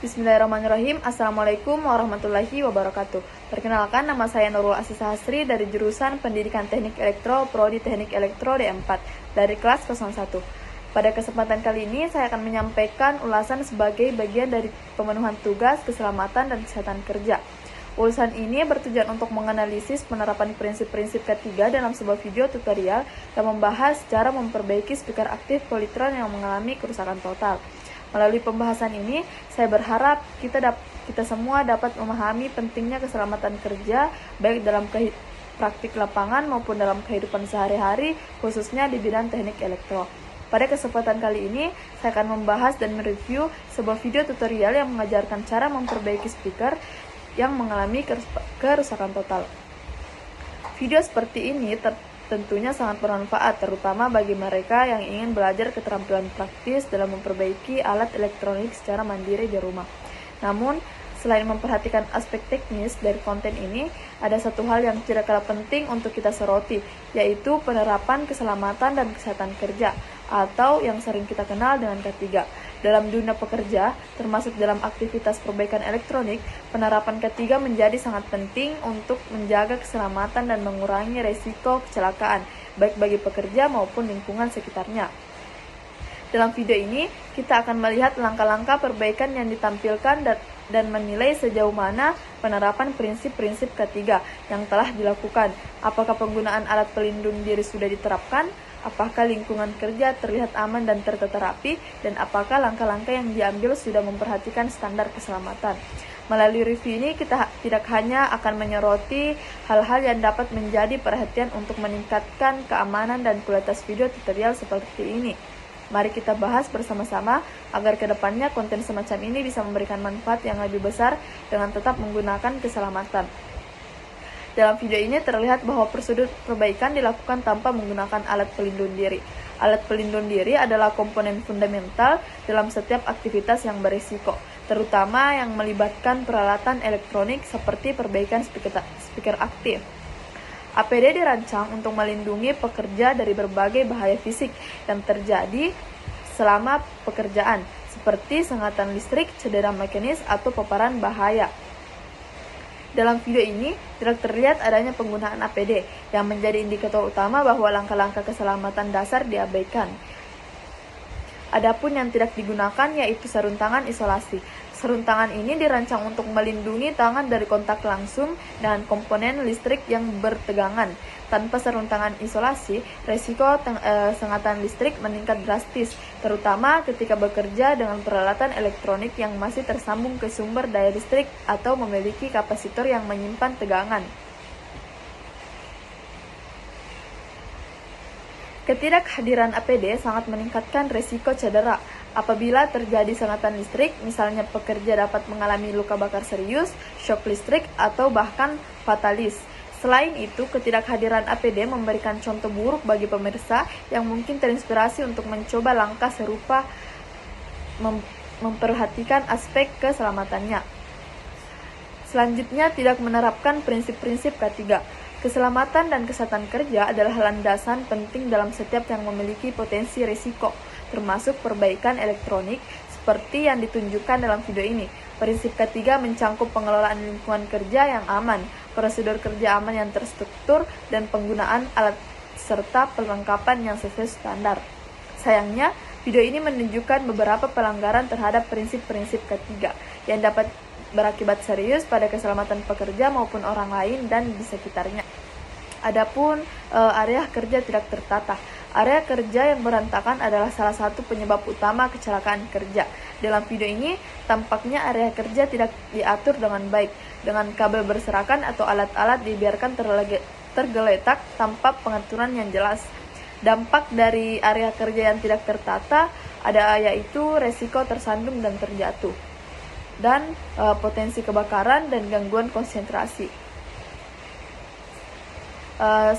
Bismillahirrahmanirrahim. Assalamualaikum warahmatullahi wabarakatuh. Perkenalkan, nama saya Nurul Asisa Hasri dari jurusan Pendidikan Teknik Elektro, Prodi Teknik Elektro D4 dari kelas 01. Pada kesempatan kali ini, saya akan menyampaikan ulasan sebagai bagian dari pemenuhan tugas keselamatan dan kesehatan kerja. Ulasan ini bertujuan untuk menganalisis penerapan prinsip-prinsip ketiga dalam sebuah video tutorial yang membahas cara memperbaiki speaker aktif Polytron yang mengalami kerusakan total. Melalui pembahasan ini, saya berharap kita semua dapat memahami pentingnya keselamatan kerja, baik dalam praktik lapangan maupun dalam kehidupan sehari-hari, khususnya di bidang teknik elektro. Pada kesempatan kali ini, saya akan membahas dan mereview sebuah video tutorial yang mengajarkan cara memperbaiki speaker yang mengalami kerusakan total. Video seperti ini tentunya sangat bermanfaat, terutama bagi mereka yang ingin belajar keterampilan praktis dalam memperbaiki alat elektronik secara mandiri di rumah. Namun, selain memperhatikan aspek teknis dari konten ini, ada satu hal yang tidak kalah penting untuk kita soroti, yaitu penerapan keselamatan dan kesehatan kerja, atau yang sering kita kenal dengan K3. Dalam dunia pekerja, termasuk dalam aktivitas perbaikan elektronik, penerapan K3 menjadi sangat penting untuk menjaga keselamatan dan mengurangi resiko kecelakaan, baik bagi pekerja maupun lingkungan sekitarnya. Dalam video ini, kita akan melihat langkah-langkah perbaikan yang ditampilkan dan menilai sejauh mana penerapan prinsip-prinsip K3 yang telah dilakukan. Apakah penggunaan alat pelindung diri sudah diterapkan? Apakah lingkungan kerja terlihat aman dan tertata rapi, dan apakah langkah-langkah yang diambil sudah memperhatikan standar keselamatan. Melalui review ini, kita tidak hanya akan menyoroti hal-hal yang dapat menjadi perhatian untuk meningkatkan keamanan dan kualitas video tutorial seperti ini. Mari kita bahas bersama-sama agar kedepannya konten semacam ini bisa memberikan manfaat yang lebih besar dengan tetap menggunakan keselamatan. Dalam video ini terlihat bahwa prosedur perbaikan dilakukan tanpa menggunakan alat pelindung diri. Alat pelindung diri adalah komponen fundamental dalam setiap aktivitas yang berisiko, terutama yang melibatkan peralatan elektronik seperti perbaikan speaker aktif. APD dirancang untuk melindungi pekerja dari berbagai bahaya fisik yang terjadi selama pekerjaan, seperti sengatan listrik, cedera mekanis, atau paparan bahaya. Dalam video ini, tidak terlihat adanya penggunaan APD, yang menjadi indikator utama bahwa langkah-langkah keselamatan dasar diabaikan. Adapun yang tidak digunakan yaitu sarung tangan isolasi. Sarung tangan ini dirancang untuk melindungi tangan dari kontak langsung dengan komponen listrik yang bertegangan. Tanpa sarung tangan isolasi, resiko sengatan listrik meningkat drastis, terutama ketika bekerja dengan peralatan elektronik yang masih tersambung ke sumber daya listrik atau memiliki kapasitor yang menyimpan tegangan. Ketidakhadiran APD sangat meningkatkan resiko cedera. Apabila terjadi sengatan listrik, misalnya pekerja dapat mengalami luka bakar serius, shock listrik, atau bahkan fatalis. Selain itu, ketidakhadiran APD memberikan contoh buruk bagi pemirsa yang mungkin terinspirasi untuk mencoba langkah serupa memperhatikan aspek keselamatannya. Selanjutnya, tidak menerapkan prinsip-prinsip K3. Keselamatan dan kesehatan kerja adalah landasan penting dalam setiap yang memiliki potensi risiko, termasuk perbaikan elektronik seperti yang ditunjukkan dalam video ini. Prinsip K3 mencangkup pengelolaan lingkungan kerja yang aman, prosedur kerja aman yang terstruktur, dan penggunaan alat serta perlengkapan yang sesuai standar. Sayangnya, video ini menunjukkan beberapa pelanggaran terhadap prinsip-prinsip K3 yang dapat berakibat serius pada keselamatan pekerja maupun orang lain dan di sekitarnya. Adapun area kerja tidak tertata. Area kerja yang berantakan adalah salah satu penyebab utama kecelakaan kerja. Dalam video ini, tampaknya area kerja tidak diatur dengan baik, dengan kabel berserakan atau alat-alat dibiarkan tergeletak tanpa pengaturan yang jelas. Dampak dari area kerja yang tidak tertata yaitu resiko tersandung dan terjatuh, dan potensi kebakaran dan gangguan konsentrasi.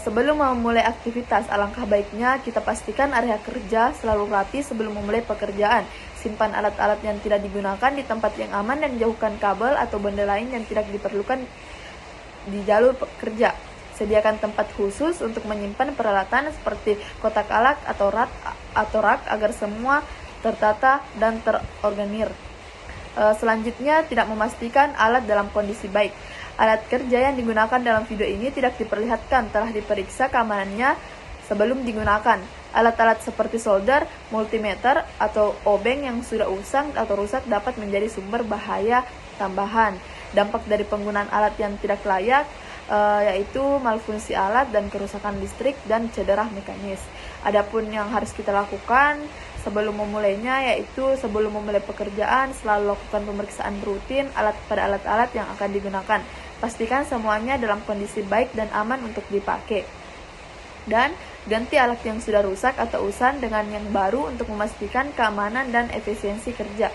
Sebelum memulai aktivitas, alangkah baiknya kita pastikan area kerja selalu rapi sebelum memulai pekerjaan. Simpan alat-alat yang tidak digunakan di tempat yang aman dan jauhkan kabel atau benda lain yang tidak diperlukan di jalur kerja. Sediakan tempat khusus untuk menyimpan peralatan seperti kotak alat atau rak agar semua tertata dan terorganisir. Selanjutnya, tidak memastikan alat dalam kondisi baik. Alat kerja yang digunakan dalam video ini tidak diperlihatkan telah diperiksa keamanannya sebelum digunakan. Alat-alat seperti solder, multimeter, atau obeng yang sudah usang atau rusak dapat menjadi sumber bahaya tambahan. Dampak dari penggunaan alat yang tidak layak yaitu malfungsi alat dan kerusakan listrik dan cedera mekanis. Adapun yang harus kita lakukan sebelum memulainya yaitu sebelum memulai pekerjaan selalu lakukan pemeriksaan rutin pada alat-alat yang akan digunakan. Pastikan semuanya dalam kondisi baik dan aman untuk dipakai. Dan ganti alat yang sudah rusak atau usang dengan yang baru untuk memastikan keamanan dan efisiensi kerja.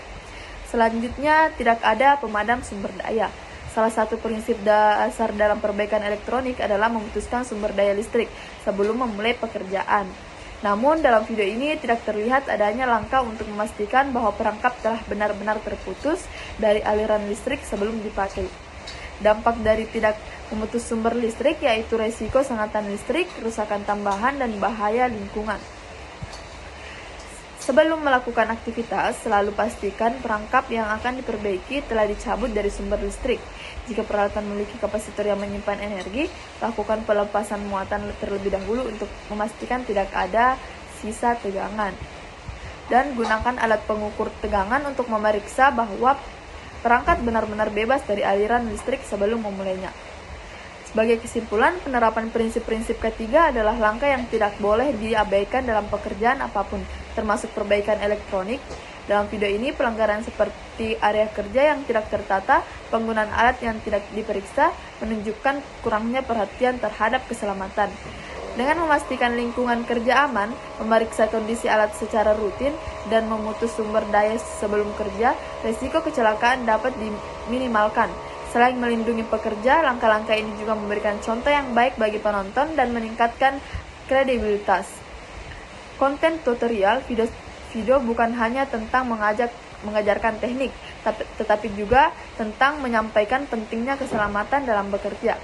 Selanjutnya, tidak ada pemadam sumber daya. Salah satu prinsip dasar dalam perbaikan elektronik adalah memutuskan sumber daya listrik sebelum memulai pekerjaan. Namun, dalam video ini tidak terlihat adanya langkah untuk memastikan bahwa perangkap telah benar-benar terputus dari aliran listrik sebelum dipakai. Dampak dari tidak memutus sumber listrik yaitu resiko sengatan listrik, kerusakan tambahan, dan bahaya lingkungan. Sebelum melakukan aktivitas, selalu pastikan perangkap yang akan diperbaiki telah dicabut dari sumber listrik. Jika peralatan memiliki kapasitor yang menyimpan energi, lakukan pelepasan muatan terlebih dahulu untuk memastikan tidak ada sisa tegangan. Dan gunakan alat pengukur tegangan untuk memeriksa bahwa perangkat benar-benar bebas dari aliran listrik sebelum memulainya. Sebagai kesimpulan, penerapan prinsip-prinsip ketiga adalah langkah yang tidak boleh diabaikan dalam pekerjaan apapun, termasuk perbaikan elektronik. Dalam video ini, pelanggaran seperti area kerja yang tidak tertata, penggunaan alat yang tidak diperiksa, menunjukkan kurangnya perhatian terhadap keselamatan. Dengan memastikan lingkungan kerja aman, memeriksa kondisi alat secara rutin, dan memutus sumber daya sebelum kerja, risiko kecelakaan dapat diminimalkan. Selain melindungi pekerja, langkah-langkah ini juga memberikan contoh yang baik bagi penonton dan meningkatkan kredibilitas. Konten tutorial video bukan hanya tentang mengajarkan teknik, tetapi juga tentang menyampaikan pentingnya keselamatan dalam bekerja.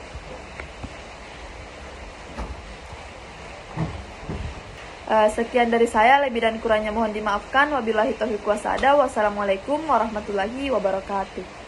Sekian dari saya, lebih dan kurangnya mohon dimaafkan. Wabillahi taufiq wal hidayah. Wassalamualaikum warahmatullahi wabarakatuh.